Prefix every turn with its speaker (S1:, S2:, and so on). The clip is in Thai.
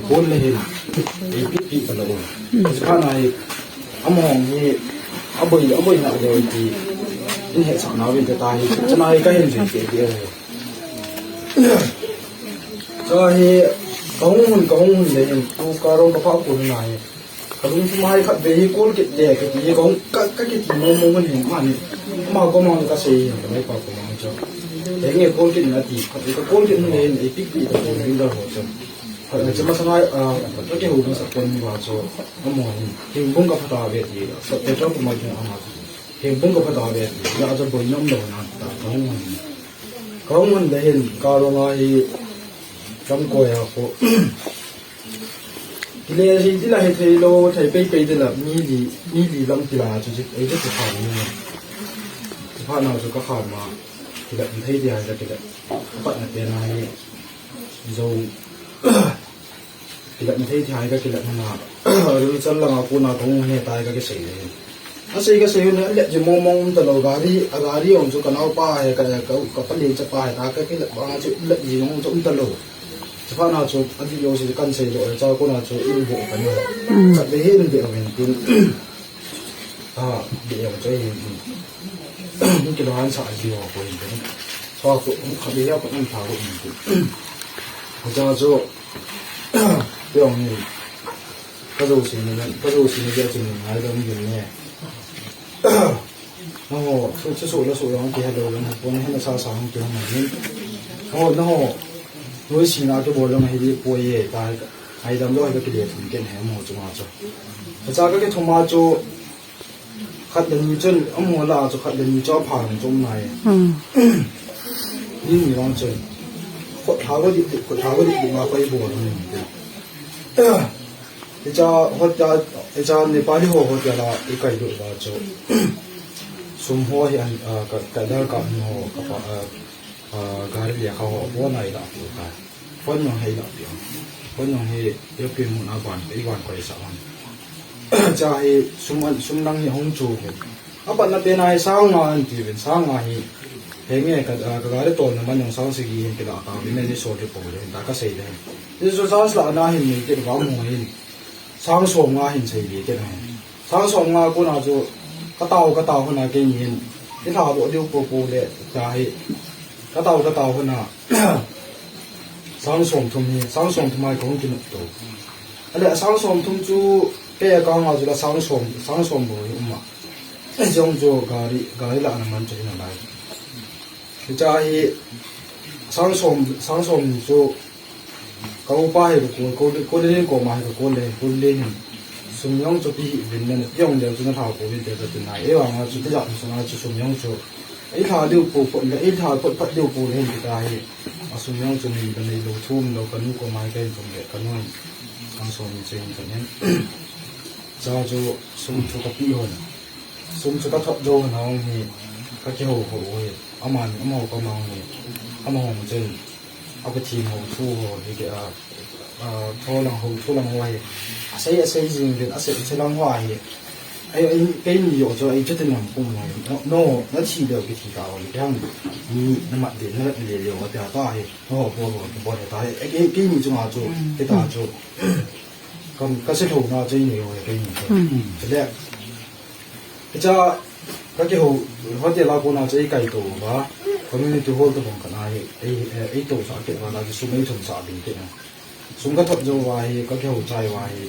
S1: bol lehin pi palo kana ai among ni aboi na lo ti in he sa na win ta hi chana ai ka hin ji ke ti so hi kong le tu ka ro ka pa ku na hi kadung mai khat be hi kol ke de ke ti kong ka ti mo man hin ma ni ma ko ma ka se hi mai pa ko ma choenge kol ke na ti ka kol ke ne ai pi ta ko ni da ho choจะมาสลายตัวเกี่ยวกับสักคนว่าจะน้ำมันเฮงบุ้งกับพัตตาเวทีสักเจ้าผมมาถึงอามาเฮงบุ้งกับพัตตาเวทีอยากจะบ่อยน้ำโดนนะแต่เขามันได้เห็นการงานจำก่อยอ่ะเขาที่เลยสิที่เราเห็นที่เราใช้ไปที่ละมีดีลำที่ละจุดไอ้เจ้าสุภาพนี่สุภาพน่าจะก็เข้ามาที่ละที่เดียวจะที่ละปัจจุบันนี้จะkila ni thei thai ka kila na ru chal la ko na thong he tai ka ke sei le asai ka sei ne le je mong mong ta lo gari ong chu ka nau pa he ka pa le cha pa he ta ka ke la ba chu le ji ong chu ta lo cha pa na chu adi yo si kan sei lo cha ko na chu in bo ka no ka le he be ong tin be ong chai ni ke lo han sa ji ho ko ni so ko ka be ya ko ni tha ko ni cha chuเรื่องนี้ก็รู้สิ่งนี้เยอะจริงๆหลายเรื่องอยู่เนี่ยโอ้โหสู้แล้วสู้ร้องที่ให้ดูแล้วนะวันนี้ให้มาสาวๆตัวมันนี่โอ้โหรู้สิ่งนั้นก็บอกแล้วให้ดีป่วยตายไอ้ดำด้วยก็เกลียดถึงเกินแหมจุมาจ้ะแต่จากก็ทุ่มมาจูขัดเดินจนอ้อมลาจูขัดเดินจ้าผ่านจมไหนนี่มีร้องจนคนท้าก็ดิมาไปบ่นนี่ไอ้เจ้าในป่าที่หัวจะละไอ้ไก่ดุบ้าโจสมหัวเห็นกับดากับหัวกับการเลี้ยงเขาหัวไหนละตัวกันคนยังให้ละเดียวคนยังให้เดี๋ยวเป็นมุนอาบันไอ้วันก็ไอ้สาวจะให้สมดังให้ห้องจูเห็นอาบันนั้นเป็นไอ้สาวงานที่เป็นสาวงานเห็นไงกับการตัวนั้นมันยังสาวสิ่งเห็นกับตาเป็นในโซนที่ปลูกเห็นตาก็เสียเลยนี่ส่วนสาวสาวน่าเห็นมีเกี่ยวกับหัวเห็นสาวสวมงาเห็นเสียดีเกี่ยวกับสาวสวมงากูน่าจะกระเต่าคนน่ะเก่งเห็นที่ท่าบอกเดี๋ยวปูเลยจะให้กระเต่าคนน่ะสาวสวมทุ่มนี่สาวสวมทำไมของกินตัวอะไรสาวสวมทุ่มจูแกก็มาจุดละสาวสวมบ่อยมาไอ้จงจูการิละน้ำมันจะยังไงจะให้สาวสวมจูเขาป้ายก็เล่นก็มาก็เล่นสมยองจะปีเป็นนั่นย่องเดียวจนเท่ากูเป็นเดียวเป็นไหนไอ้ว่ามาจุดที่หลังสมัยจุดสมยองจูไอ้ท่าเดียวปูไอ้ท่าพัดเดียวปูเล่นที่ได้สมยองจะมีเป็นในลูทุ่มเรากันนู้ก็มากันตรงเด็กกันนู้นทางสมจริงกันนั้นจะจูสมจุกับปีหนสมจุกับทับโจน้องนี่ก็เกี่ยวหัวอามันก็มองนี่อามันจริงเอาไปทีมหัวทู่หัวที่ท่อหลังหัวทู่หลังไว้ใช้จริงเป็นใช้หลังไว้ไอ้เป็นอยู่จะไอ้จุดนั้นปุ่มไหนโน่นั่นทีเดียวก็ทีเก่าเลยทั้งมีน้ำมันเดือดนั่นเลี้ยวแต่ตาให้โอ้โหบ่ได้ตาไอ้เป็นมีจังหวะจูไอ้ตาจูก็เสียถูกนะจะยังอยู่ไอ้เป็นจะเรียกจะก็เกี่ยวกับที่เราคนอาจจะไอ้ไก่ตัวว่าcommunity hall to bang kana ai to sa ke wala ji sumai thum sa bi ke na sum ka thot jo wa hi ka ke ho chai wa hi